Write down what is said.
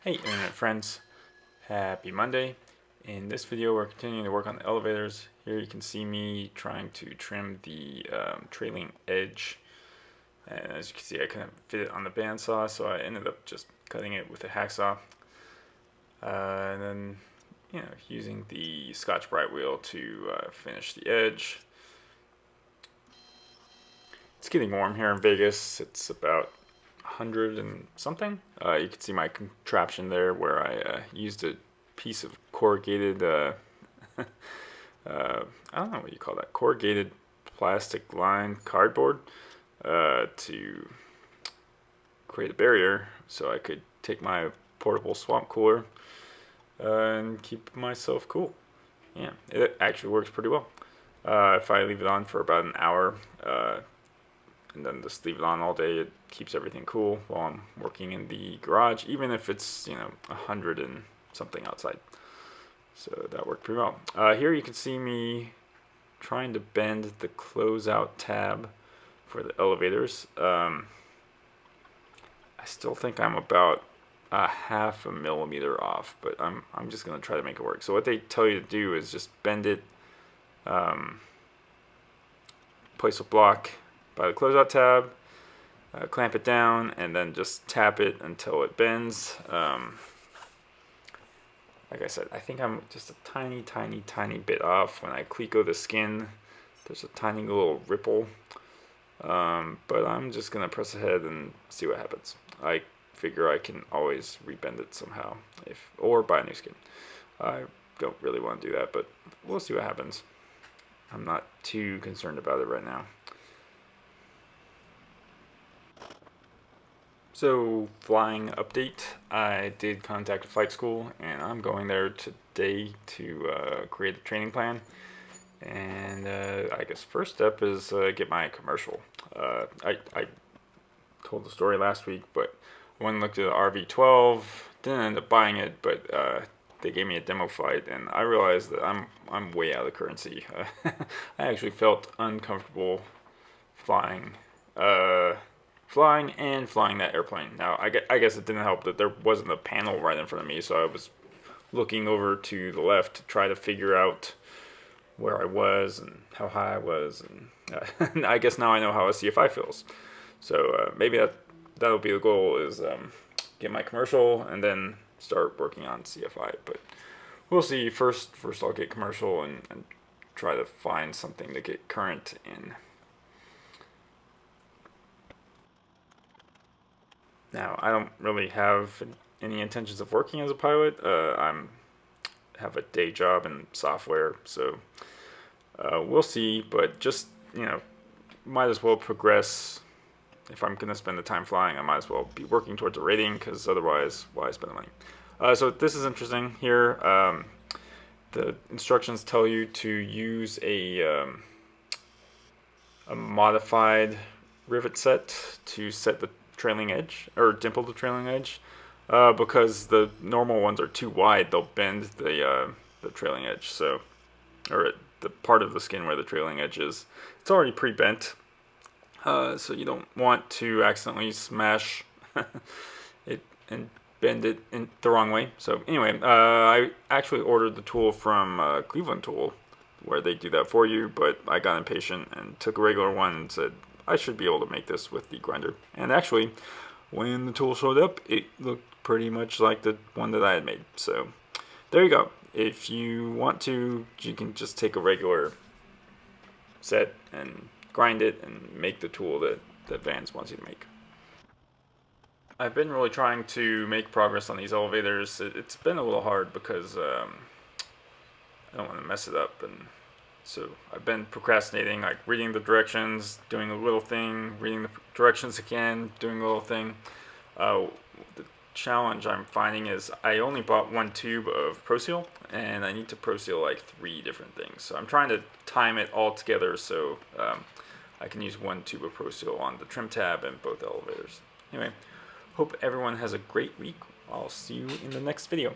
Hey internet friends, happy Monday. In this video we're continuing to work on the elevators. Here you can see me trying to trim the trailing edge, and as you can see I couldn't fit it on the bandsaw, so I ended up just cutting it with a hacksaw, and then using the Scotch-Brite wheel to finish the edge. It's getting warm here in Vegas. It's about 100 and something. You can see my contraption there where I used a piece of corrugated, I don't know what you call that, corrugated plastic lined cardboard to create a barrier so I could take my portable swamp cooler and keep myself cool. Yeah, it actually works pretty well. If I leave it on for about an hour, and then just leave it on all day, it keeps everything cool while I'm working in the garage, even if it's 100 and something outside. So that worked pretty well. Here you can see me trying to bend the closeout tab for the elevators. I still think I'm about a half a millimeter off, but I'm just gonna try to make it work. So what they tell you to do is just bend it, place a block by the closeout tab, clamp it down, and then just tap it until it bends. Like I said, I think I'm just a tiny bit off. When I cleco the skin, there's a tiny little ripple, but I'm just gonna press ahead and see what happens. I figure I can always rebend it somehow, or buy a new skin. I don't really want to do that, but we'll see what happens. I'm not too concerned about it right now. So, flying update, I did contact a flight school, and I'm going there today to create a training plan. And I guess first step is get my commercial. I told the story last week, but I went and looked at the RV-12, didn't end up buying it, but they gave me a demo flight, and I realized that I'm way out of currency. I actually felt uncomfortable flying. Flying that airplane. Now, I guess it didn't help that there wasn't a panel right in front of me, so I was looking over to the left to try to figure out where I was and how high I was, and I guess now I know how a CFI feels. So maybe that'll be the goal, is get my commercial and then start working on CFI. But we'll see. First I'll get commercial and try to find something to get current in. Now, I don't really have any intentions of working as a pilot. I have a day job in software, so we'll see. But just, might as well progress. If I'm going to spend the time flying, I might as well be working towards a rating, because otherwise, why spend the money? So this is interesting here. The instructions tell you to use a modified rivet set to set the trailing edge, or dimple the trailing edge, because the normal ones are too wide. They'll bend the trailing edge, so, or the part of the skin where the trailing edge is, it's already pre-bent, so you don't want to accidentally smash it and bend it in the wrong way. So anyway, I actually ordered the tool from Cleveland Tool, where they do that for you, but I got impatient and took a regular one and said, I should be able to make this with the grinder. And actually, when the tool showed up, it looked pretty much like the one that I had made. So there you go. If you want to, you can just take a regular set and grind it and make the tool that Vans wants you to make. I've been really trying to make progress on these elevators. It's been a little hard because I don't want to mess it up, and so I've been procrastinating, like reading the directions, doing a little thing, reading the directions again, doing a little thing. The challenge I'm finding is I only bought one tube of Pro Seal, and I need to Pro Seal like 3 different things. So I'm trying to time it all together so I can use one tube of Pro Seal on the trim tab and both elevators. Anyway, hope everyone has a great week. I'll see you in the next video.